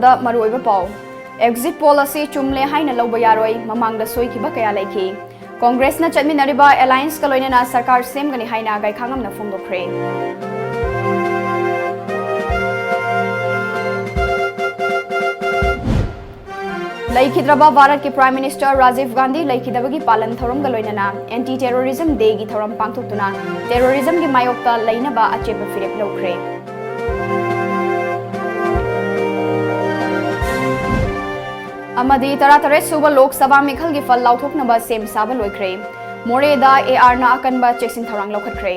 ꯑꯍꯥꯟꯕꯗ ꯃꯔꯨꯑꯣꯏꯕ ꯄꯥꯎ एग्जिट पोल असी चुमले हाइना लौबा यारोय ममांगदा सोइखिबा कया लेखि कांग्रेसना चटमिनारिबा अलायंस का लोइना सरकार सेमगनि हाइना गायखांगमना फोंदोखरे लैखिद्रबा भारत के प्राइम मिनिस्टर राजीव गांधी लैखिदबगी पालन थौरम लोइना एंटी टेररिज्म डे की थौरम पांथोक्तुना टेररिज्म की मायोक्ता लैनबा अचेब फिरेप लौखरे अमदी तरातरे सुब लोकसभा मिखल की फल लाउथोकनबा सेम साबा लोइखरे मोरेदा एआर ना अकनबा चेक्सिन थौरांग लौखटखरे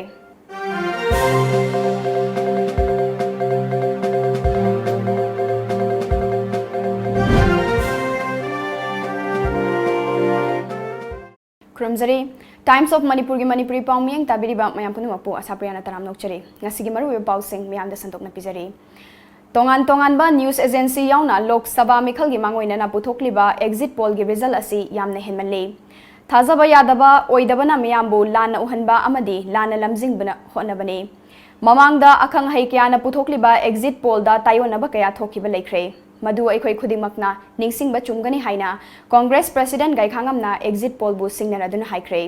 खुरमजरी टाइम्स ऑफ मणिपुर की मणिपुरी पाउ मियंग ताबिरिबा मयाम पुनुमपु असाप्रियाना तराम नोकचरी ngasi gi maru पाउ सिंग मियाम द संतोकना पिजरी तोंगान तोंगानबा न्यूज एजेंसी याउना लोकसभा मिखल की मांगोइना पुथोकलिबा एग्जिट पोल की रिजल्ट असी यामने हेनमले थाजबा यादबा ओइदबना मियामबु लाना उहनबा अमदी लाना लमजिंगबना होनबने ममांगदा अखंग हैक्याना पुथोकलिबा एग्जिट पोल दा तायोनबा कया थोकिबा लेखरे मधु अखोय खुदिमकना निंगसिंगबा चुमगनी हाइना कांग्रेस प्रेसिडेंट गायखांगमना एग्जिट पोल बु सिंगनरदुना हाइखरे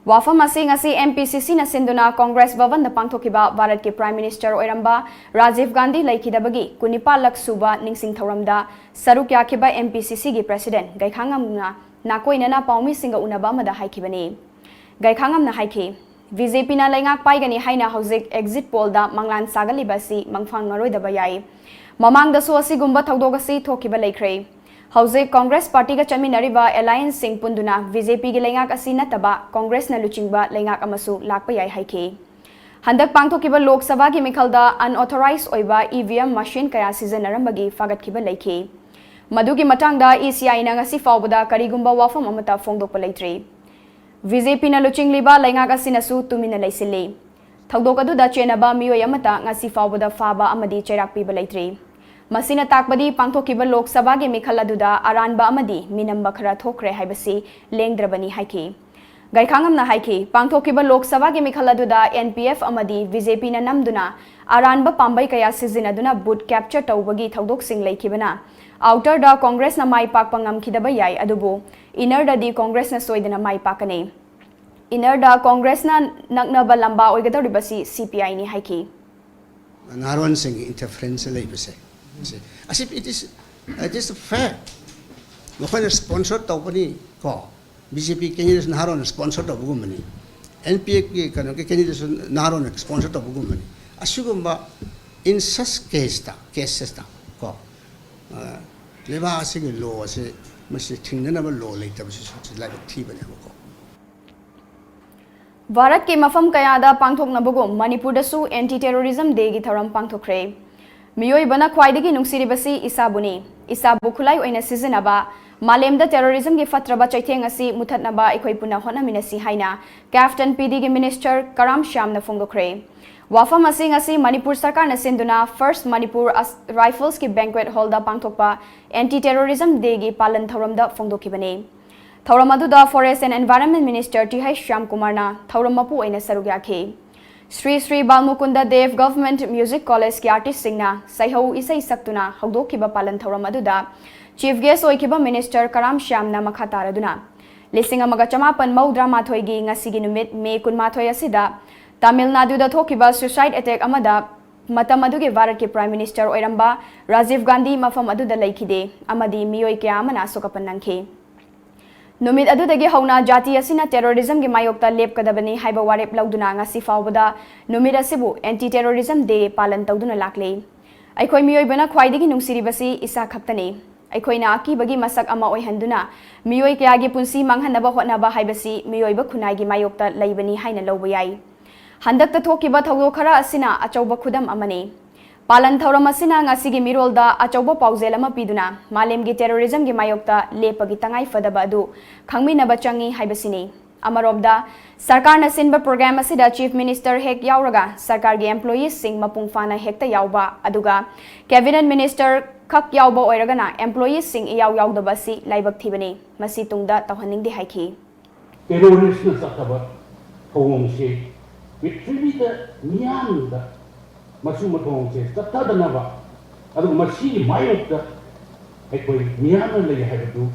वाफम एमपीसीसी सिंधुना कांग्रेस भवन पांथोखिबा भारत के प्राइम मिनिस्टर ओइरंबा राजीव गांधी लैखिदबगी कुनिपालक सुबा निंगसिंग थौरमदा सरुक याखिबा एमपीसीसी की प्रेसिडेंट गायखांगमना नाकोइनना पाउमी सिंग उनबा मदा हाइखिबनी गायखांगमना हाइखि बीजेपी ना लैंगाक पाइगनी हाइना हौजिक एग्जिट पोल दा मंगलान सागलिबासी मंगफांग मरोइदबा याई ममांगदसो असिगुंबा थौदोगसी थोखिबा लेखरे हौजिक कांग्रेस पार्टी का चमिनारिबा अलायंस सिंग पुंदुना बीजेपी की लैंगाक असी नतबा कांग्रेस ना लुचिंगबा लैंगाक अमसु लाकपा याई हाइखि हंदक पांथोखिबा लोकसभा की मिखलदा अनऑथोराइज ओइबा ईवीएम मशीन कया सिजनरंबगी फागतखिबा लेखि मधुगी मतंगदा ईसीआई ना ngasi फावबदा करिगुंबा वाफम अमता फोंदोकपा लेत्रि बीजेपी ना लुचिंगलिबा लैंगाक असिनसु तुमिना लैसिल्ले थौदोक अदुदा चेनबा मियोय अमता ngasi फावबदा फाबा अमदी चैराकपीबा लेत्रि मसीना ताकबदी पांथोखिबा लोकसभा के मिखल अदुदा अरानबा अमदी मिनम्बा खरा थोखरे हाइबसी लेंगद्रबनी हाइखि गायखांगमना हाइखि पांथोखिबा लोकसभा के मिखल अदुदा एनपीएफ अमदी बीजेपी ना नमदुना अरानबा पांबै कया सिजिनदुना बूथ कैप्चर तौबगी थौदोकसिंग लेखिबना आउटर दा कांग्रेस ना माई पाकपा ngamkhidaba याई अदुबो इनर दा दी कांग्रेस ना सोइदना माई पाकने इनर दा कांग्रेस ना नकनबा लंबा ओइगदौरिबसी सीपीआई नि हाइखि नारोन सिंग interference लेबसे as if it is just a fact. When sponsor tawpani ko BJP candidates naron sponsor tawbugumani NPA candidates naron sponsor tawbugumani asugumba in such cases ta ko leba asigi law ase masi thingnaba law leitabasi like thibane ko Bharat के मफम कयादा पांथोकनबगो मणिपुर दसु anti terrorism day की थौरम पांथोखरे मियोइबना ख्वाइदगी नुंगसिरिबसी इसाबुनी इसाबु खुलाई ओइना सिजनबा मालेमदा terrorism की फत्रबा चैथेंग असि मुथतनबा अखोय पुना होनामिनसी हाइना कैप्टन पीडी के मिनिस्टर कराम श्याम न फोंगोखरे वाफम असि मणिपुर सरकार न सिंधुना फर्स्ट मणिपुर राइफल्स की बैंक्वेट हॉल दा पांथोकपा एंटी टेररिज्म डे की पालन थौरम दा फोंगदोखिबने थौरम अदुदा forest and environment minister T Shyam Kumar ना थौरम मपु ओइना सरुग याखे Shri Shri Balmukunda Dev government music college की आर्टिस्ट सिंगना सैहौ इसै सक्तुना हौदोखिबा पालन थौरम अदुदा चीफ गेस्ट ओइखिबा मिनिस्टर कराम श्यामना मखा तारदुना लिसिंग अमगा चमापन मौद्रा माथोइगी ngasiगी नुमित मे कुनमाथोय असिदा तमिलनाडुदा थोखिबा सुसाइड अटैक अमदा मतम अदुगे भारत के प्राइम मिनिस्टर ओइरंबा राजीव गांधी मफम अदुदा लैखिदे अमदी मियोय क्या अमना सोकपन नंखे नुमित अदुदगी हौना जाति असिना टेररिज्म की मायोक्ता लेपकदबनी हाइबा वारेप लौदुना ngasi फावबदा नुमित असिबु एंटी टेररिज्म डे पालन तौदुना लाक्ले अखोय मियोयबना ख्वाइदगी नुंगसिरिबसी इसा खक्तने अखोयना अकीबगी मसक अमा ओइहंदुना मियोय कयागी पुंसी मांगहनबा होनबा हाइबसी मियोयबा खुनाइगी मायोक्ता लैबनी हाइना लौबा याई हंदक्ता थोकिबा थौदो खरा असिना अचौबा खुदम अमने पालन थौरम असिना ngasiगी मिरोलदा अचौबा पाउजेल अमा पीदुना मालेमगी टेररिज्म की मायोक्ता लेपगी तंगाई फदबा अदु खंगमिनबा चंगी हाइबसिनी अमरोबदा सरकार न सिनबा प्रोग्राम असिदा चीफ मिनिस्टर हेक यावरगा सरकार की एम्प्लॉयीज सिंग मपुंग फाना हेक्ता यावबा अदुगा कैबिनेट मिनिस्टर खक यावबा ओइरगना एम्प्लॉयीज सिंग याव यावदबसी लाइबक थिबनी मसी तुंगदा तहनिंगदे हाइखि टेररिस्ट न सकबा थौंगसे पृथ्वीदा मियामदा मसु मथोंसे तत्तदनबा अदु मसी मायोक्ता ꯑꯩꯈꯣꯏ ꯃꯤꯌꯥꯝꯅ ꯂꯩ ꯍꯥꯏꯕꯗꯨ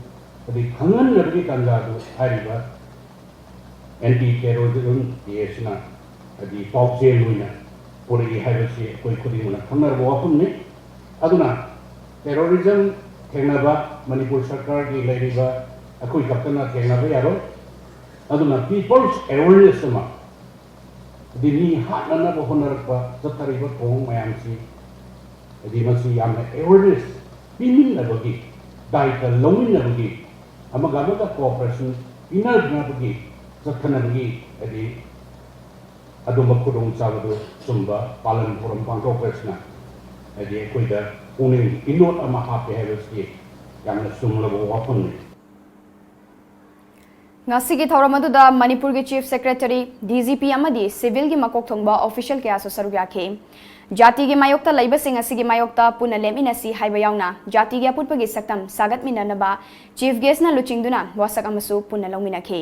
ꯑꯗꯩ ꯈꯪꯍꯟꯅꯕꯒꯤ ꯇꯥꯟꯖꯥꯗꯨ ꯍꯥꯏꯔꯤꯕ ꯑꯦꯟꯇꯤ ꯇꯦꯔꯣꯔꯤꯖꯝ ꯀꯦꯁꯅ ꯍꯥꯏꯗꯤ ꯄꯥꯎꯖꯦꯜ ꯑꯣꯏꯅ ꯄꯨꯔꯛꯏ ꯍꯥꯏꯕꯁꯤ ꯑꯩꯈꯣꯏ ꯈꯨꯗꯤꯡꯃꯛꯅ ꯈꯪꯅꯔꯕ ꯋꯥꯐꯝꯅꯤ ꯑꯗꯨꯅ ꯇꯦꯔꯣꯔꯤꯖꯝ ꯊꯦꯡꯅꯕ ꯃꯅꯤꯄꯨꯔ ꯁꯔꯀꯥꯔꯒꯤ ꯂꯩꯔꯤꯕ ꯑꯩꯈꯣꯏ ꯈꯛꯇꯅ ꯊꯦꯡꯅꯕ ꯌꯥꯔꯣꯏ ꯑꯗꯨꯅ ꯄꯤꯄꯜꯁ ꯑꯦꯋꯦꯔꯅꯦꯁ ꯑꯃ ꯍꯥꯏꯗꯤ ꯃꯤ ꯍꯥꯠꯅꯅꯕ ꯍꯣꯠꯅꯔꯛꯄ ꯆꯠꯊꯔꯤꯕ ꯊꯧꯑꯣꯡ ꯃꯌꯥꯝꯁꯤ ꯍꯥꯏꯗꯤ ꯃꯁꯤ ꯌꯥꯝꯅ ꯑꯦꯋꯦꯔꯅꯦꯁ ꯄꯤꯃꯤꯟꯅꯕꯒꯤ ꯗꯥꯏꯇ ꯂꯧꯃꯤꯟꯅꯕꯒꯤ ꯑꯃꯒ ꯑꯃꯒ ꯀꯣꯑꯣꯄꯔꯦꯁꯟ ꯄꯤꯅꯕꯒꯤ ꯆꯠꯊꯅꯕꯒꯤ ꯍꯥꯏꯗꯤ ꯑꯗꯨꯝꯕ ꯈꯨꯗꯣꯡꯆꯥꯕꯗꯨ ꯆꯨꯝꯕ ꯄꯥꯂꯟ ꯊꯧꯔꯝ ꯄꯥꯡꯊꯣꯛꯄꯁꯤꯅ ꯍꯥꯏꯗꯤ ꯑꯩꯈꯣꯏꯗ ꯄꯨꯛꯅꯤꯡ ꯏꯅꯣꯠ ꯑꯃ ꯍꯥꯞꯄꯦ ꯍꯥꯏꯕꯁꯤ ꯌꯥꯝꯅ ꯆꯨꯝꯂꯕ ꯋꯥꯐꯝꯅꯤ ngasi gi thoram aduda manipur gi chief secretary dgp amadi civil gi makok thongba official kya so saru yakhe jati gi mayokta laiba sing asigi mayokta puna leminasi haiba yauna jati gi aputpa gi saktam sagat minanaba chief guest na luchingduna wasak amasu puna longminakhe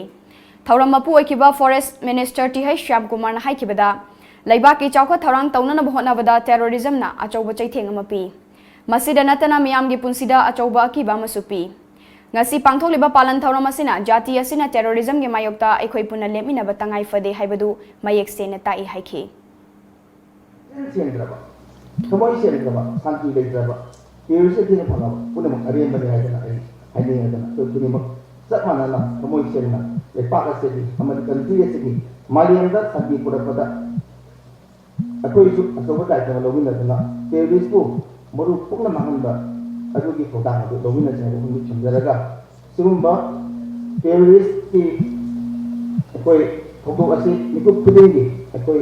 thoram mapu oikiba forest minister ti hai shyam kumar na haikibada laiba ki chawkha thorang taunana bhona bada terrorism na achauba chaitheng amapi masida natana miyam gi punsida achauba akiba masupi ngasi pangthokliba palan thauram asina jati asina terrorism ge mayokta ekhoi puna lemina batangai fade haibadu mayek sena tai haikhe sendraba thamoi sendraba santi leidraba terrorist thina phana puna mak arem bade haidana ai haidana to tuni mak satmana na thamoi senna le pa ka se amad country se ki malianda santi pura pada akoi su asoba dai ta lowina na terrorist ko moru pukna mahanda adugi khotang adu lowina jai ko mi chamjaraga sumba terrorist ki akoi phokok ase niku pudingi akoi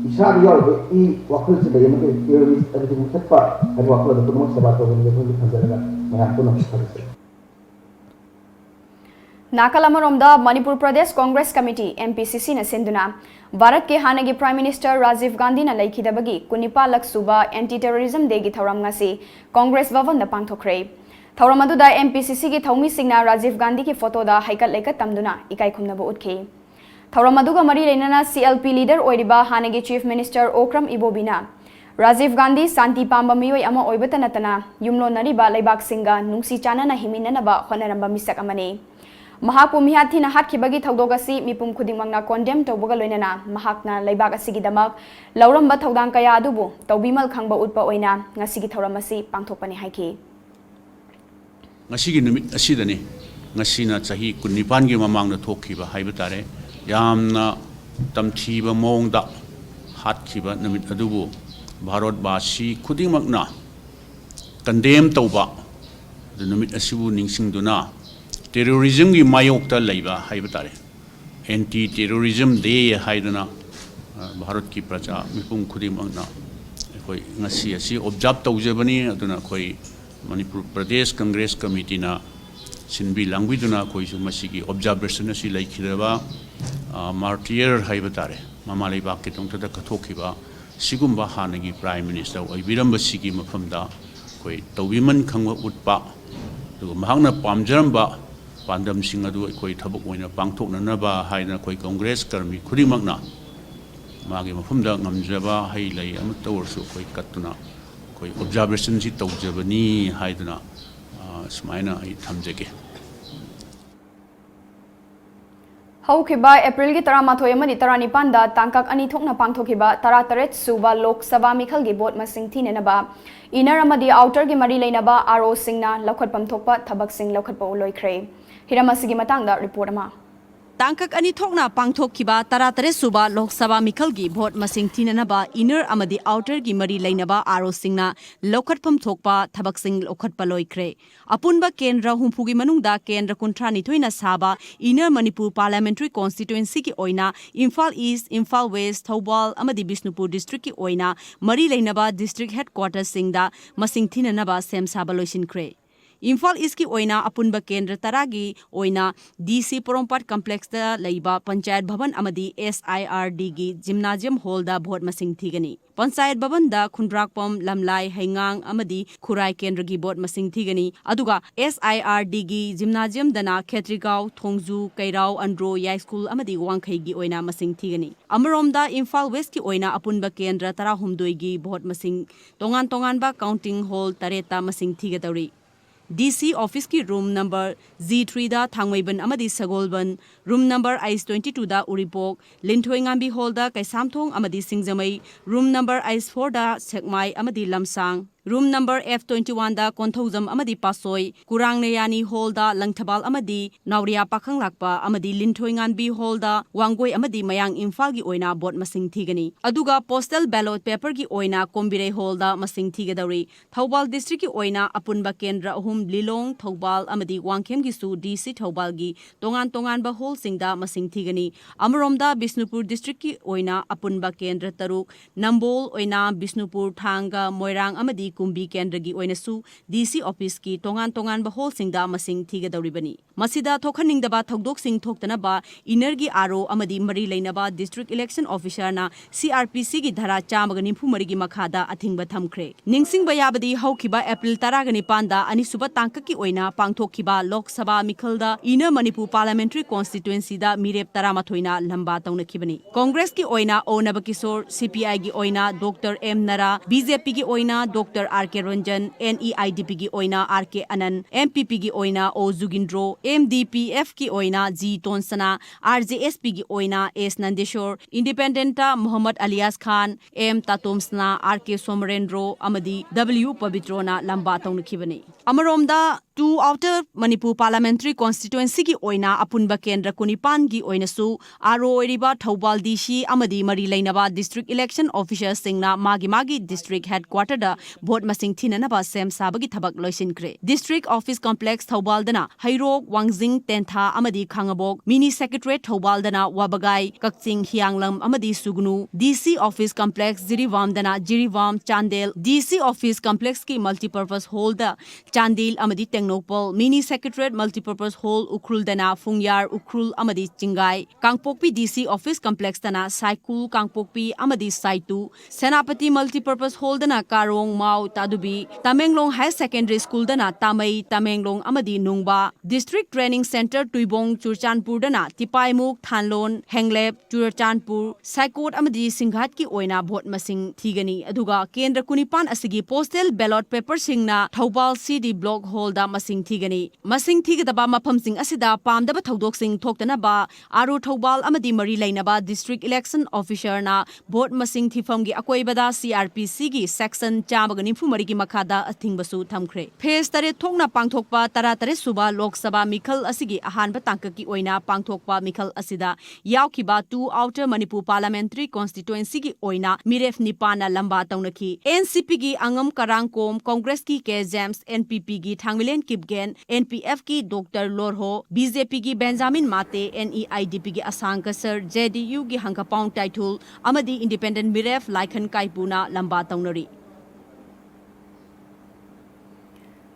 isari yaw i wakhul se dai mate terrorist adu mutpa adu wakhul adu pudmo seba to ngi ko chamjaraga mayam ko nam khase Nakalamoromda Manipur Pradesh Congress Committee MPCC na senduna Bharat ke hanagi Prime Minister Rajiv Gandhi na laikhidabagi kunipalak suba anti-terrorism day gi thauram ngasi Congress Bhavan da pangthokre thauram aduda MPCC gi thaumi singna Rajiv Gandhi ki photo da haikat laikat tamduna ikai khumnaba utke thauram aduga mari leinana CLP leader oiriba hanagi Chief Minister Okram Ibobina Rajiv Gandhi Santi Pamba miyoi ama oibata natana yumlo nariba laibak singa nungsi chana na himinana ba honaramba misak amane Mahapu mihathi na hat kibagi thawdogasi mipum khudingmangna condemn tawbaga loinana mahakna laibak asigi damak lauramba thawdang kaya adubu tawbimal khangba utpa oina ngasigi thawramasi pangthokpani haiki ngasigi numit asidani ngasina chahi 19 gi mamangna thokhiba haiba tare yamna tamthiba mongda hatkhiba numit adubu bharat basi khudingmakna condemn tawba numit asibu ningsingduna terrorism gi mayokta laiba haiba tare anti terrorism day haiduna bharat ki praja mipum khudimangna koi ngasi asi observe tawjabani aduna koi manipur pradesh congress committee na sinbi langwiduna koi su masigi observation asi laikhiraba martyr haiba tare mama laiba ki tongta da kathokhiba sigumba hanagi prime minister oibiramba sigi mafamda koi tawbiman khangwa utpa du mahangna pamjaramba pandam sing adu koi thabuk oina pangthoknanaba haina koi congress karmi khudimakna magi mafumda ngamjaba hai lai am tawrsu koi katuna koi observation si tawjabani haiduna smaina ai thamjage Haukiba April gi 13 amani 19 da tangkak ani thokna pangthokiba 38 suba Lok Sabha mikhal gi vote masing thinenaba inner amadi outer gi mari leinaba RO singna laukhatpam thokpa thabak sing laukhatpa loikhre Hiramasigi matangda report ama Tangkak ani thokna pangthokkiba 33 suba Lok Sabha mikhal gi vote masing thinanaba inner amadi outer gi mari leinaba RO singna laukhatpam thokpa thabak sing laukhatpa loikhre apunba kendra humpugi manungda kendra kuntrani thoina saba inner Manipur parliamentary constituency ki oina Imphal East Imphal West Thobal amadi Bishnupur district ki oina mari leinaba district headquarters singda masing thinanaba sem saba loisinkhre Imphal East ki oina apunba kendra taragi oina DC Porompat complex da laiba panchayat bhavan amadi SIRD gi gymnasium hall da vote masing thigani panchayat bhavan da khundrakpam lamlai haingang amadi khurai kendra gi vote masing thigani aduga SIRD gi gymnasium dana Khetrigau Thongju Kairau Andro Yai school amadi wangkhai gi oina masing thigani amarom da Imphal West ki oina apunba kendra tara humdoi gi vote masing tongan ba counting hall tareta masing thigadori DC office ki room number Z3 da Thangmaiban amadi Sagolban, room number IS22 da Uripok, Linthoi Ngambi hall da Kaisamthong amadi Singjamai, room number IS4 da Sekmai amadi Lamsang, room number F21 da Konthaujam amadi Pasoi, Kurang Nayani hall da Langthabal amadi Nauria Pakhang Lakpa amadi Linthoi Ngambi hall da Wangoi amadi Mayang Imphal gi oina bot masing thigani. Aduga postal ballot paper gi oina Kombire hall da masing thigadari. Thoubal district ki oina apunba kendra ahum Lilong Thoubal amadi Wangkhem gi su DC Thoubal gi tongan ba hall singda masing thigani. Amromda Bisnupur district ki oina apunba kendra taruk Nambol oina Bisnupur Thanga Moirang amadi Kumbi kendra gi oina su DC office ki tongan ba hall singda masing thigadawribani. Masida thokhaning da ba thogdok sing thoktana ba inner gi aro amadi mari leina ba district election officer na CRPC gi dhara chamaga nimfu mari gi makhada athingba thamkhre. Ningsing ba yabadi haukiba April 19 da anisuba tangka ki oina pangthokhiba Lok Sabha mikhalda Inner Manipur Parliamentary Constituency da mirep 13 na lamba taunakibani. Congress ki oina O Nabakisor, CPI gi oina Dr. M Nara, BJP gi oina Dr. RK Ranjan, NEIDP gi oina RK Anand, MPP gi oina O Zugindro, MDPF ki oina G Tonsana, RJSP gi oina S Nandeshwar, Independenta Muhammad Alias Khan, M Tatomsna, RK Somarendro, amadi W Pabitrona lamba taunakibani. Amaromda 2 Outer Manipur Parliamentary Constituency ki oina apunba kendra kunipan gi oina su aro oiriba Thoubal DC amadi mari leinaba district election officers singna magi district headquarter da vote masing thinanaba sem sabagi thabak loisinkre. District office complex Thoubal dana Hairok Wangjing Tentha amadi Khangabok mini secretariat Thoubal dana Wabagai Kakching Hianglam amadi Sugnu. DC office complex Jiriwam dana Jiriwam Chandel. DC office complex ki multipurpose hall da Chandil amadi Tengnopal mini secretariat multipurpose hall Ukrul dana Fungyar Ukrul amadi Chingai. Kangpokpi DC office complex dana Saikul Kangpokpi amadi Saitu. Senapati multipurpose hall dana Karong Mau Tadubi. Tamenglong High Secondary School dana Tamai Tamenglong amadi Nungba. District Training Center Tuibong Churchanpur dana Tipaimuk Thanlon Henglep Churchanpur Saikot amadi Singhat ki oina vote masing thigani. Aduga Kendra Kunipan asigi postal ballot paper singna Thoubal CD block hall da masing thigani. Masing thigadaba mafam sing asida pamdaba thodok sing thoktana ba aru Thoubal amadi mari lainaba district election officer na vote masing thifam gi akoibada CRPC gi section chamaga nimfu mari gi makhada athingbasu thamkhre. Phase tare thokna pangthokpa taratare suba Lok Sabha mikhal asigi ahanba tangka ki oina pangthokpa mikhal asida yaukiba 2 Outer Manipur Parliamentary Constituency gi oina miref nipana lamba taunaki. NCP gi angam karangkom Congress ki K James NPP gi Thangmilen Kipgen NPF ki Dr. Lorho BJP gi Benjamin Mate NEIDP gi Asang Kasar JDU gi Hangkapong Taitul amadi Independent Miref Laikhan Kaipuna lamba taunari.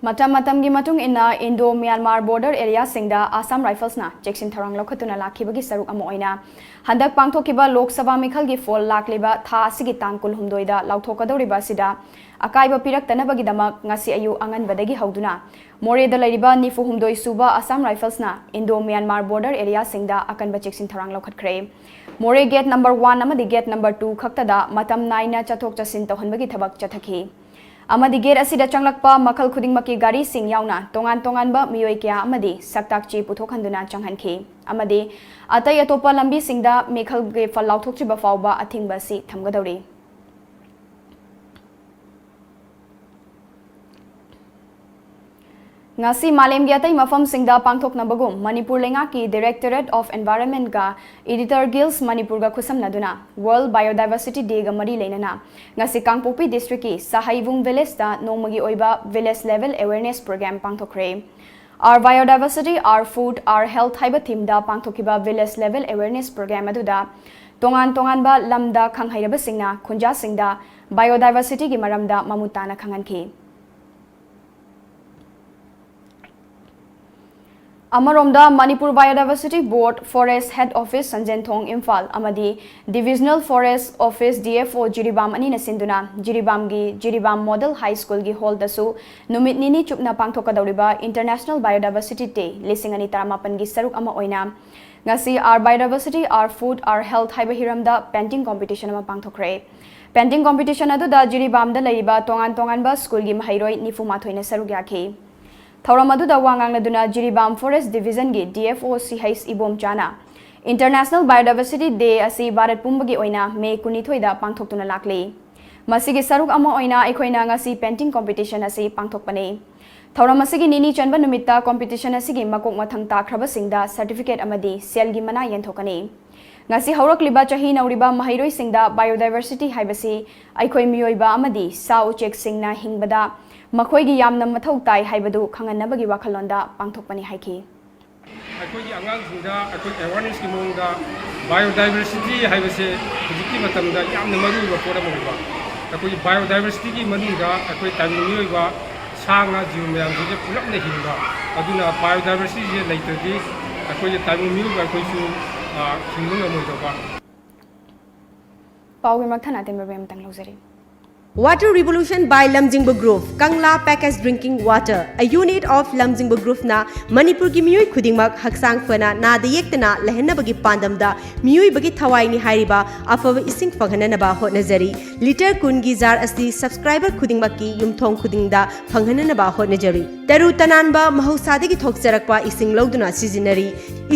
Matam gi matung ina Indo Myanmar border area singda Assam Rifles na Jackson Tharang lokhatuna lakhibagi saruk amo oina handak pangthokiba Lok Sabha mikhal gi fol lakliba tha asigi tang kulhumdoi da lauthokadoriba sida akaiba pirak tanabagi damak ngasi ayu angan badagi hauduna more da lariba nifu humdoi suba Assam Rifles na Indo Myanmar border area singda akanba Jackson Tharang lokhatkre more gate number 1 amadi gate number 2 khakta da matam naina chathok chasin tohanbagi thabak chathaki amadi gate asida changlakpa makhal khuding maki gari sing yauna tongan ba miyoi kya amadi saktak chi puthokhanduna changhanki amadi atai atopa lambi singda mekhal ge fallau thokchiba fawba athingba si thamgadori ngasi malem gi atai mafam singda pangthok nabagum Manipur lenga ki Directorate of Environment ga Editor Guilds Manipur ga khusam naduna World Biodiversity Day ga mari leinana ngasi Kangpokpi district ki Sahaivung village da nomagi oiba village level awareness program pangthokre Our biodiversity, our food, our health haiba theme da pangthokiba village level awareness program aduda tongan ba lamda khanghairaba singna khunja singda biodiversity gi maramda mamutana khanganki Amaromda Manipur Biodiversity Board Forest Head Office Sanjen Thong Imphal amadi Divisional Forest Office DFO Jiribam ani nasinduna Jiribam gi Jiribam Model High School gi hall dasu numit nini chupna pangthokadawriba International Biodiversity Day lising ani taramapan gi saruk ama oina ngasi our biodiversity our food our health haiba hiramda painting competition ama pangthokre painting competition adu da Jiribam da laiba tongan ba school gi mahairoi nifu mathoina saruk yaki थौरम अदुदा वा ngangnaduna Jiribam Forest Division gi DFO CH Ibom Chana International Biodiversity Day asi Bharat Pumbagi oina May 12 da pangthoktuna lakli masigi saruk ama oina ekhoina ngasi painting competition asi pangthokpani थौरम असगी निनी चनब नुमित्ता competition असगी मकोक मथंग ताख्रब सिंगदा सर्टिफिकेट अमदी सेल गी मना यंथोकनी ngasi haurakliba chahi nauriba mahairoi singda biodiversity haibasi aikhoi miyoiba amadi sa uchek singna hingbada makhoi gi yamna mathau tai haibadu khanganabagi wakhalonda pangthokpani haiki aikhoi gi angang singda aikhoi awareness ki mongda biodiversity haibase hujiki matamda yamna maru ba pora mongba aikhoi biodiversity ki manungda aikhoi taimi miyoiba sang jiu myam ji pulap ne hinba aduna biodiversity je laitadi aikhoi taimi miyoiba aikhoi su Pau Makthana Tembe Tang Lozeri. Water Revolution by Lamjingbu Group, Kangla Packaged Drinking Water, a unit of Lamjingbu Group na Manipur gi miyoi khudingmak haksang fana na da yektana lehenna bagi pandam da miyoi bagi thawai ni hairiba afawa ising phanghana ba hotnajari liter kun gi jar asti subscriber khudingmak ki yumthong khudingda phanghana ba hotnajari taru tananba mahusadi gi thokjarakpa ising loduna sizinari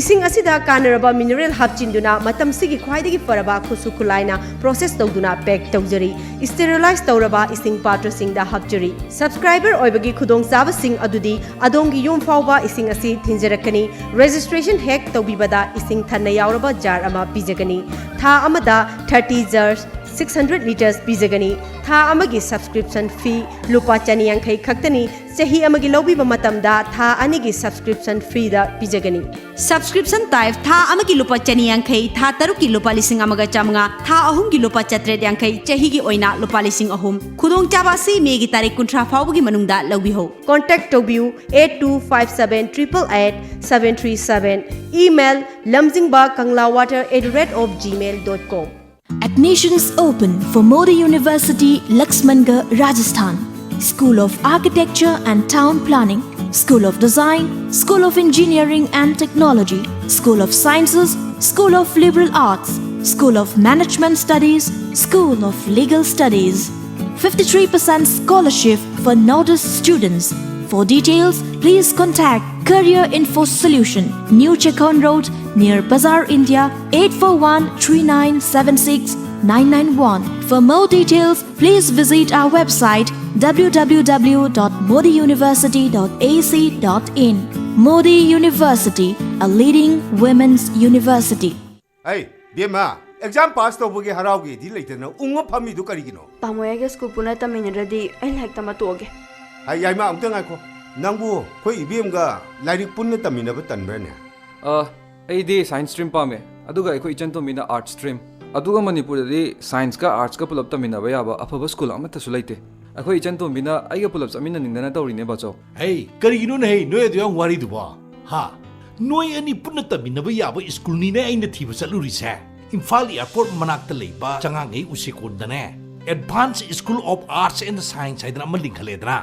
ising asida kanaraba mineral hapchinduna matam sigi khwaidagi paraba khusu khulaina process tawduna pack tawjari sterilize तौरबा इसिंग पात्र सिंगदा हपचरी subscriber ओइबगी खुदोंग चाब सिंग अदुदी अदोंगी yum फाउबा इसिंग असि थिंजरकनी registration हेक तौबिबदा इसिंग थन्ना यावरबा jar अमा पिजगनी था अमदा 30 जर्स 600 liters पिजगनी था अमगी subscription फी लुपा चनी यांखै खक्तनी चाही अमगी लौबिबा मतमदा था अनिगी subscription free दा पिजगनी subscription type था अमगी लुपा चनी यांखै था तरुकी लुपा लिसिंग अमगा चामंगा था अहुम की लुपा चत्रेट यांखै चाही की ओइना लुपा लिसिंग अहुम खुदोंग चाबासी मेगी तारीख 19 फाउबगी मनुंगदा लौबी हो कांटेक्ट टोबियू 8257888737 email lamjingba.kanglawater@gmail.com Admissions open for Modi University, Laxmangarh, Rajasthan. School of Architecture and Town Planning, School of Design, School of Engineering and Technology, School of Sciences, School of Liberal Arts, School of Management Studies, School of Legal Studies. 53% scholarship for Nordis students. For details, please contact Career Info Solution, New Chekon Road, near Bazaar, India, 8413976991. For more details, please visit our website www.modiuniversity.ac.in. Modi University, a leading women's university. Hey, Bima, exam pass to bugi haraugi di later no unga pami du karigino. Pamoyage school puna taminradi I like tamatoge. Ay ay ma amtang ako. Nangbu khoi ibim ga lairik punna tamina ba tanbrane. Aidi science stream pame. Aduga ko ichan to mina art stream. Aduga Manipur di science ka arts ka pulap tamina ba yaba afaba school amata sulaite. Ako ichan to mina aiga pulap samina ningdana tawrine ba cho. Hey, karigino na hey noy adyang wari du ba. Ha. Noy ani punna tamina ba yaba school ni na ay na thiba saluri sa. Imphal Airport manakta leiba changangai usikod da ne. Advanced School of Arts and Science ay na malingkhaledra.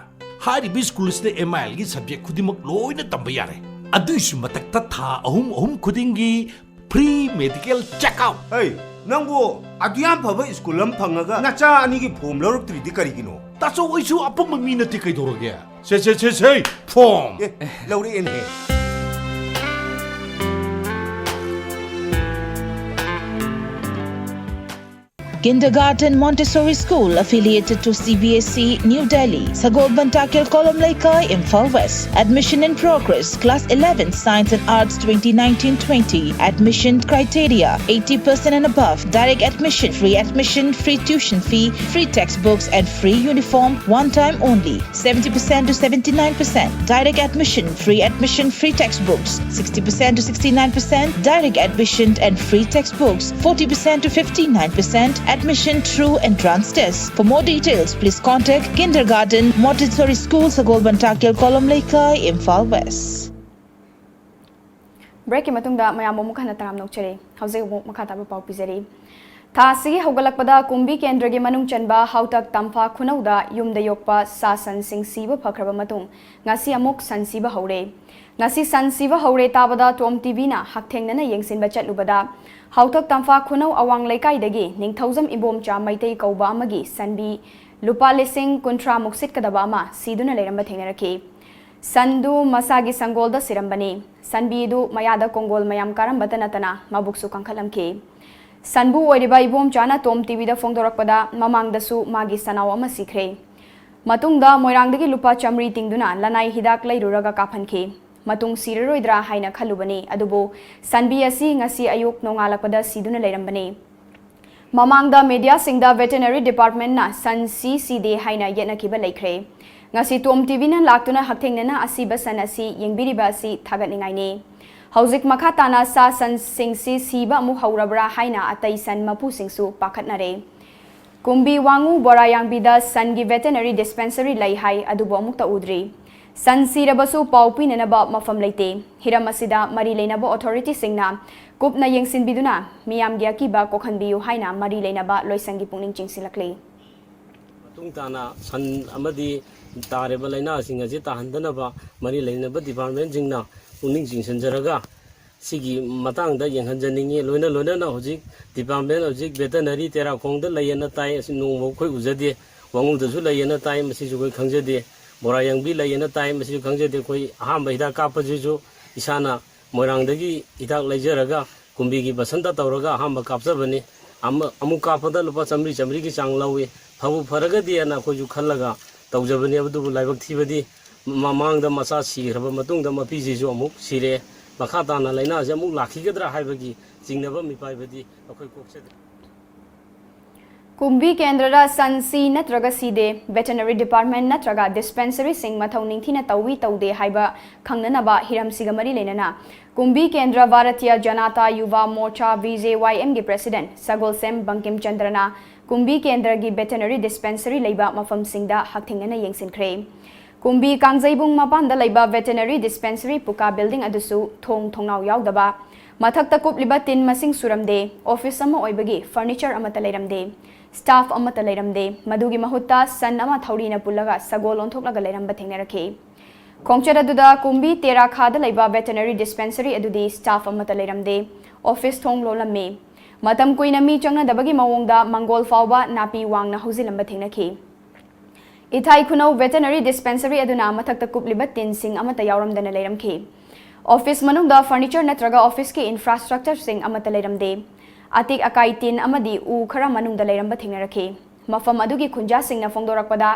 Haribi schools de MIL gi subject khudimak loi na tamba yare. Aduisu matakta tha ahum khudingi free medical check out. Hey, nangbu adiyam phaba school am phangaga nacha ani gi form loruk tri di karigino. Taso oisu apam mina ti kai doroge. Say form. Lori en he. Kindergarten Montessori School affiliated to CBSE New Delhi, Sagol Bantakil Kollam Laikai, Imphal West. Admission in progress. Class 11 Science and Arts 2019-20. Admission criteria 80% and above. Direct admission, free tuition fee, free textbooks and free uniform one time only. 70% to 79%. Direct admission, free textbooks. 60% to 69%. Direct admission and free textbooks. 40% to 59%. Admission through entrance test. For more details, please contact Kindergarten Montessori School, Sagol Bantakil, Kollam Laikai, Imphal West. Break ki matungda mayam mo mukha na taram nokchare. Hauze mo mukha tabu pau pizari. Tha sigi hogalakpada kumbi kendra gi manung chanba hautak tamfa khunauda yumda yokpa sasan sing siba phakraba matung ngasi amok sansiba haure. Ngasi sansiba haure tabada Tom TV na hakthengna yengsinba chatlubada hautak tamfa khunau awang laikai dagi ningthauzam ibom cha maitai kauba amagi sanbi lupa lesing kontra muksit kadaba ama siduna leramba thengnarakhi Sandu masagi sanggolda sirambani. Sanbidu mayada kongol mayam karambata natana mabuksu kangkhalamki. Sanbu oiriba ibom chana tom TV da fongdorakpada mamangdasu magi sanaw ama sikre. Matungda moirangdagi lupa chamri tingduna lanai hidak lairuraga kaphanki. Matung siraroidra haina khalubani adubo sanbi asi ngasi ayuk nongalakpada siduna leirambani. Mamangda media singda veterinary department na san CCD haina yetnakiba laikre. Ngasi tom TV na laktuna haktengnana asiba san asi yengbiriba asi thagatningai ne. Haujik makhatana sa san singsi siba mu haurabra haina atai san mapu singsu pakhatnare. Kumbi wangu borayang bida san gi veterinary dispensary lai hai adubo amukta udri. San sirabasu paupi nanaba mafam leite. Hiram asida mari leinaba authority singna kupna yengsin biduna miyam gi akiba kokhanbiyu haina mari leinaba loisangi pungning chingsilakle. Tung tana san amadi tareba laina singa je tahandanaba mari leinaba department jingna pungning chingsanjaraga sigi matang da yenghanjaningi loina loina na hojik department hojik veterinary tera khongda layena tai asi nongmo khoi ujade wangu da su layena tai masi ju khoi khangjade borayang bi layena tai masi khangjade khoi aham bahida kapaju isana moirangdagi idak laijaraga kumbi gi basanta tawraga aham kapjabani amu kapada lupa chamri gi chang lawi phabu faragadi ana khoju khallaga tawjabani abdu laibak thibadi mamangda masa sigraba matungda mapi jisu amuk sire makhatana laina je amuk lakhigadra haibagi jingnaba mipaibadi akhoi kokse Kumbi Kendra Sansi Natraga Side Veterinary Department Natraga Dispensary Sing Mathau Ningthina Tawi Taude Haiba Khangnanaba Hiram Sigamari Lenana Kumbi Kendra Bharatiya Janata Yuva Morcha BJYM gi President Sagol Sem Bankim Chandrana Kumbi Kendra gi Veterinary Dispensary Leiba Mafam Singda Hakthingana Yengsinkhre Kumbi Kangzaibung Mapanda Leiba Veterinary Dispensary Puka Building Adusu Thongnau Yaudaba Mathakta Kupliba Tin Masing Suramde Office Ama Oibagi Furniture Amata Leiramde Staff amata leiramde madugi mahutta san ama thaurina pullaga sagol onthoklaga leiramba thengnarakhe khongchara duda kumbi tera khada leiba veterinary dispensary adudi staff amata leiramde office thong lolamme matam koina mi changna dabagi mawongda mangol fawba napi wangna huzilamba thengnaखे ithai khunau veterinary dispensary aduna mathakta kupliba tin sing amata yauramdana leiramखे office manungda furniture natraga office ki infrastructure sing amata leiramde Atik akai tin amadi u khara manungda leiramba thengnarakhe mafam adugi khunja singna fongdorakpada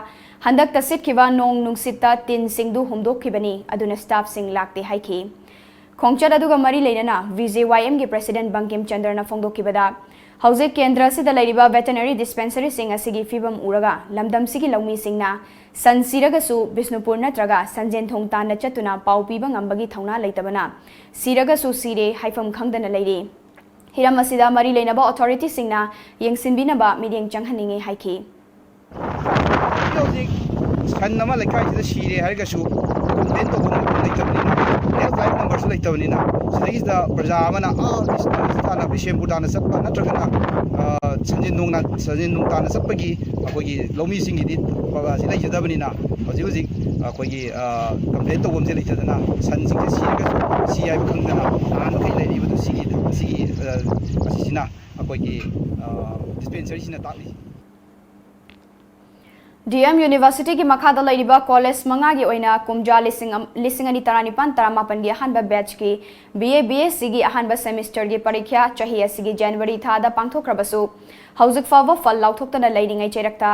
handak ta sitkiba nong nungsitta tin singdu humdokhibani aduna staff sing lakte haikhi khongchar aduga mari leinana VJYM gi president Bankim Chandrana fongdokhibada haujik kendra sida leiriba veterinary dispensary sing asigi fibam uraga lamdam sigi lawmi singna sansiraga su Bisnupur natraga sanjen thong tan na chatuna paupiba ngambagi thauna leitabana siraga su sire haifam khangdana leire Hiram asida mari leinaba authority singna yengsinbinaba mideng changhaninge haiki Hojik sanama lekai sida sire harigasu complaint to bom leitabnina helpline number su leitabnina sidagida praja amana istana bishempu dana sappa natragana sanjin nung tana sappagi akogi lomi singidi si leijadabnina hojik akogi complaint to bom se leitadana san singse siragasu si ai khangdana an kai leibadu sigi asisina akogi dispensary sina takli DM University ki makhada lairiba college manga gi oina kumja lising ani taranipan taramapan gi ahanba batch ki BA BSc gi ahanba semester gi parikya chahi asigi January thada pangthokrabasu haujik fawa fal lauthokna leiringai cherakta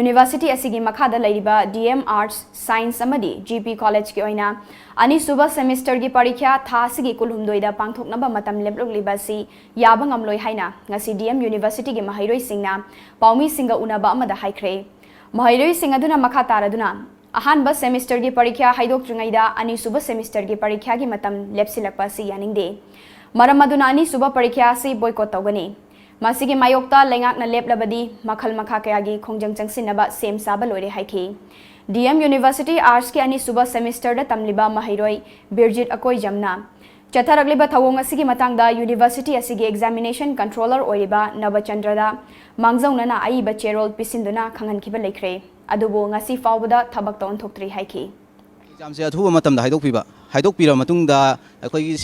University asigi makhada lairiba DM Arts Science amadi GP College ki oina ani suba semester gi parikya tha asigi kulhumdoida pangthoknaba matam leplokliba si yaba ngamloi haina ngasi DM University gi mahairoi singna paumi singa unaba amada haikre Mahairoi singaduna makataraduna ahanba semester gi parikya haidok trungaida ani suba semester gi parikya gi matam lepsilakpa si yaningde maramaduna ani suba parikya si boycott tawgani masigi mayokta lengak na leplabadi makhal makha kaya gi khongjang changsinaba sem saba loire haiki DM University Arts ki ani suba semester da tamliba mahairoi Birjit Akoi Jamna Chatharagliba thawong asigi matangda University asigi examination controller oiriba Nabachandrada mangzaunana aiba cherol pisinduna khangankiba leikre adubo ngasi fawbada thabak ton thoktri haiki exam se athuba matamda haidokpira matungda akoi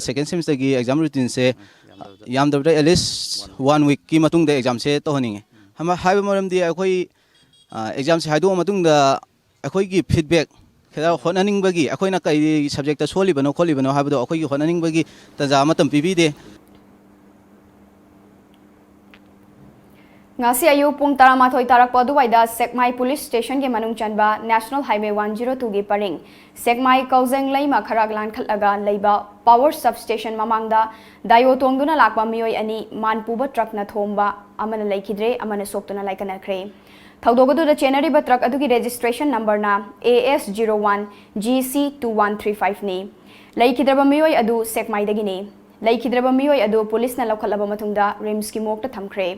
second semester gi exam routine se yamdabda at least 1 week ki matungda exam se to haninge hama haiba maramdi akoi exam se haido matungda akoi gi feedback ꯈꯔ ꯍꯣꯠꯅꯅꯤꯡꯕꯒꯤ ꯑꯩꯈꯣꯏꯅ ꯀꯩ subject ꯁꯣꯜꯂꯤꯕꯅꯣ ꯈꯣꯠꯂꯤꯕꯅꯣ ꯍꯥꯏꯕꯗꯣ ꯑꯩꯈꯣꯏꯒꯤ ꯍꯣꯠꯅꯅꯤꯡꯕꯒꯤ ꯇꯥꯟꯖꯥ ꯑꯃꯇ ꯄꯤꯕꯤꯗꯦ ngasi ayu pung 12 tarakpa duwaida Sekmai Police Station ge manung chanba National Highway 102 gi paring Sekmai Kauzeng Laima kharak lan khatlaga leiba power substation mamangda dayo tongduna lakpa miyoi ani manpuba truck na thomba amana laikhidre amana soktuna laikanakre thaudogodu da chenari ba truck adugi registration number na AS01 GC2135 ni laikhidraba miyoi adu Sekmai dagini laikhidraba miyoi adu police na lokhalaba matungda rims ki mokta thamkre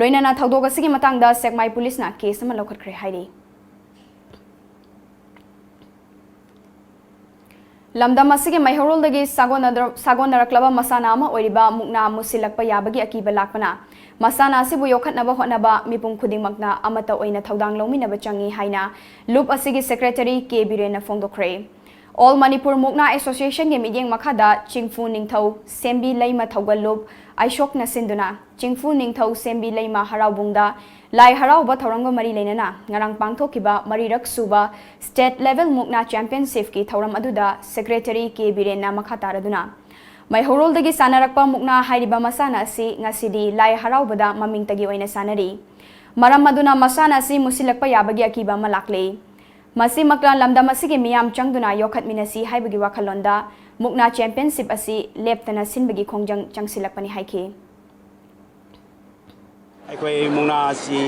loinana thaudoga sigi matangda Sekmai police na case ma lokhatkre hairi lamdam asigi maihorol dagi sagonaраklaba masana ama oiriba mukna musilakpa yabagi akiba lakpana masana asibu yokhatnaba hotnaba mipum khudingmakna amata oina thaudang longminaba changi haina loop asigi secretary K Birena fongdokre All Manipur Mukna Association ge midyeng makhada Chingfu Ningthau Sembi Laima Thaugalup Aishok na sinduna Chingfu Ningthau Sembi Laima Haraubungda Lai Harauba Thauramga mari leinana ngarang pangthokiba marirak suba State Level Mukna Championship ki thauram aduda Secretary K Birena makhataraduna Maihorol dagi sanarakpa mukna hairiba masana si ngasidi Lai Haraubada mamingtagi oina sanari Maram aduna masana si musilakpa yabagi akiba malakle Masi makla lamdam asigi miyam changduna yokhat minasi haibagi wakhalonda mukna championship asi leptana sinbagi khongjang changsilakpani haiki aikoi mukna asi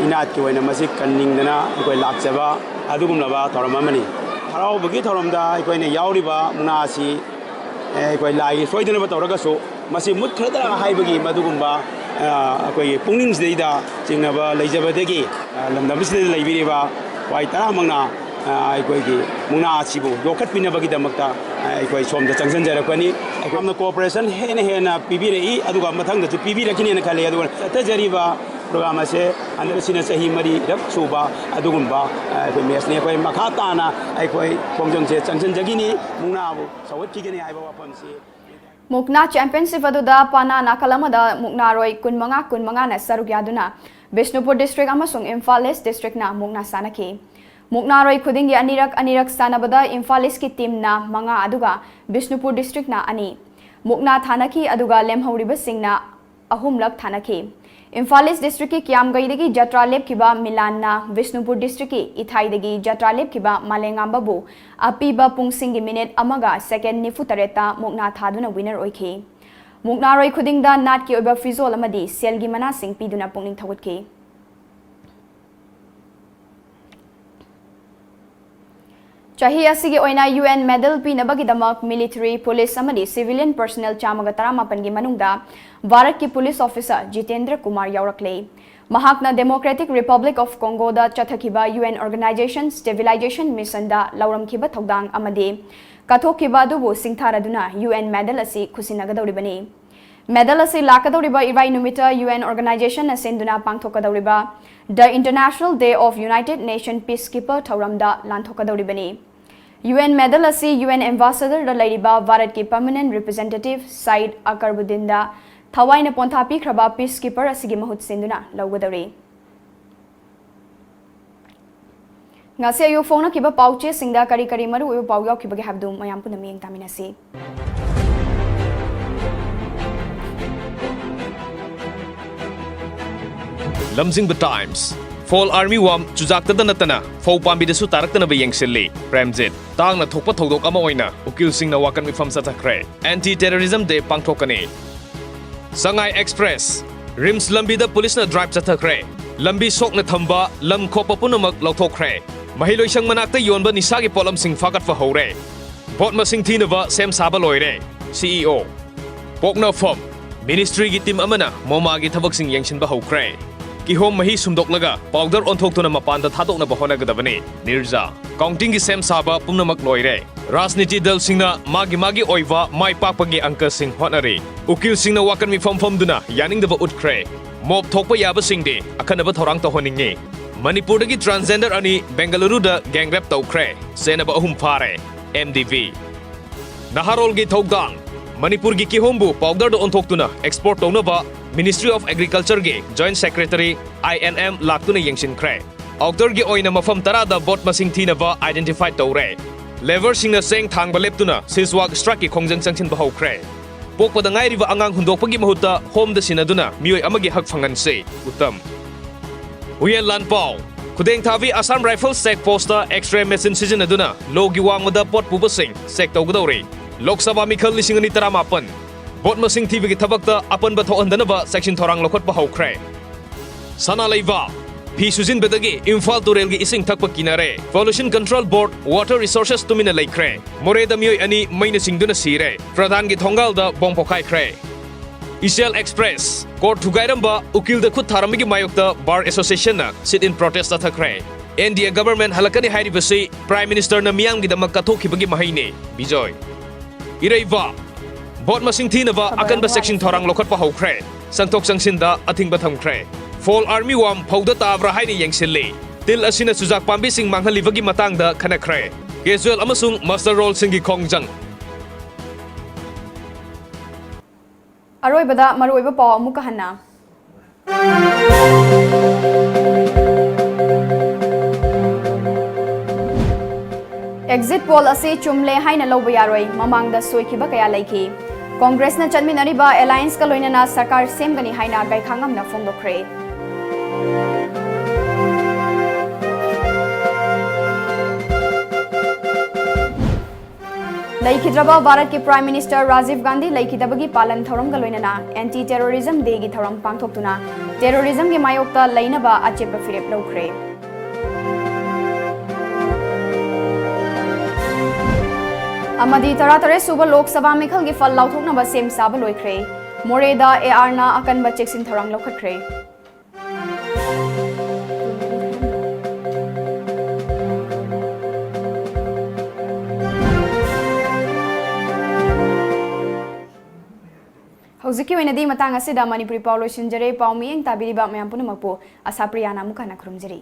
inat ki oina masi kanningdana aikoi lakjaba adugumlaba thoramamani haraubagi thoramda aikoi ne yauriba mukna asi aikoi lai soidana tawragasu masi mutkhradara haibagi madugumba aikoi pungningsdeida jingnaba leijabadegi lamdamside leibiriba wai tara mangna aikoi gi mungna asibu yokhat pinabagi damakta aikoi somda changsanjarakwani aikamna cooperation hena pibire i aduga mathang da pibire kini na khale aduga atajariba program ase andar sina sahi mari rak suba adugumba aikoi mes ne aikoi makhata na aikoi kongjong se changsanjagini mungna abu sawat kigene aiba wapamsi Mukna Championship aduda pana nakalamada mukna roi kunmanga na saruk yaduna Bishnupur District amasung Imphal East District na mukna sanaki mukna roi khudingi anirak sanabada Imphal East ki team na manga aduga Bishnupur District na ani mukna thanaki aduga lemhauriba singna ahumlak thanaki Imphal East District ki Kiamgaidagi Jatra Lep kiba Milan na Bishnupur District ki Ithaidagi Jatra Lep kiba Malengamba bu apiba pungsingi minute amaga second nifutareta mukna thaduna winner oikhi mukna roi khudingda nat ki oba fizol amadi selgi mana sing piduna pungning thawatki chahi asigi oina UN medal pinabagi damak military police amadi civilian personnel chamaga taramapan gi manungda Bharat ki police officer Jitendra Kumar yaurakle mahakna Democratic Republic of Congo da chathakiba UN organization stabilization mission da lauramkiba thogdang amadi kathokiba dubu singtharaduna UN medal asi khusinagadoribani medal asi lakadoriba irai numita UN organization asenduna pangthokadoriba the International Day of United Nations Peacekeeper thauramda lanthokadoribani UN medal asi UN ambassador da lairiba Bharat ki permanent representative Said Akarbudin da thawaina ponthapi khraba peacekeeper asigi mahut senduna laugadori ngase ayu phone kiba pauche singda kari maru uyu pau yaw kibage habdu mayam puna miyeng taminasi Lamjingba Times Fall Army Wam Chujakta Natana Fau Pambi su Taraktana Bayang Silly Premjit Tang na Thokpa Thodok Ama Oina Ukil Singh na Wakan Mifam Satakre Anti-Terrorism Day Pangthokani Sangai Express Rims Lambi da Police na Drive Satakre Lambi Sok na Thamba Lam Khopa Punamak Lauthokre Mahiloi Sang Manakta Yonba Nisagi Polam Singh Fakat Fahore Botma Singh Thinava Sem Saba Loire CEO Pokna Fom Ministry gi team amana Moma gi Thabak Singh Yangshin Bahokre Kihom mahi sumdok laga powder on thok tuna mapan da thadok na bahona gadabani Nirza counting gi sem saba pumnamak loire Rajniti dal singna magi oiva mai pakpagi angka sing honari ukil singna wakan mi fom duna yaning da utkre mob thokpa yaba singde akhanaba thorang to honingi Manipur dagi transgender ani Bengaluru da gang rap tawkre senaba ahum phare MDV Naharol gi thokdang Manipur gi kihombu powder do on thok tuna export tona ba Ministry of Agriculture ge Joint Secretary INM laktuna yengshin kre outdoor की ओइना मफम तरादा boat मसिंग थीनबा identify तौरे labour सिंगना Seng थांगबा लेप्तुना सिसवाक strike की खोंजंग चंगचिन बहौख्रे पोकपदा ngairiba angang hundokpagi mahuta home da sinaduna mioi amagi hak phanganse utam Huyen Lanpao Kudeng Thavi Assam Rifles Sec Poster X-ray machine sizinaduna logi wangmada pot pubasing sec tawgdawri Lok Sabha Mikhal lising ani taramapan bot masing TV ki thabakta apan ba thoandanaba section thorang lokot pa hawkhre Sana Leiva P Suzin Bedagi Imphal Turel gi ising thakpa kinare Pollution Control Board Water Resources tumina laikre More da mioi ani maina singduna sire Pradhan gi thongal da bongpokai kre Ishel Express Court Thugairamba Ukil da khut tharamigi mayokta Bar Association na sit in protest athakre NDA government halakani hairibasi Prime Minister na miyang gi damak kathokhibagi mahaine Bijoy Iraiva Bot masing thinaba akan ba section thorang lokot pa hawkhre Santok sangsinda athing ba thamkhre Fall Army Wam Pauda Tabra Haini Yangsilli Til Asina Suzak Pambi Sing Manghalivagi Matangda Kanakre Casual Amasung Master Role Singi Kongjang Aroibada maruiba paw amuka hana Exit poll ase chumle haina loba yaroi mamangda soikiba kaya laiki Congress na chanminariba alliance ka loinana sarkar semgani haina gaikhangam na fongdokre Laikhidraba Bharat ke Prime Minister Rajiv Gandhi laikhidabagi palan thoram ga loinana anti terrorism day gi thoram pangthoktuna terrorism gi mayokta lainaba achepa firep lokre Amadi taratare suba Lok Sabha Mikhal gi fal lauthoknaba sem saba loikre Moreda AR na akan ba cheksin thorang lokhatkre Hoziki wenadi matang asida Manipuri Paulo Shinjare Paumiyeng tabiriba mayam punamakpo Asapriyana mukana krumjari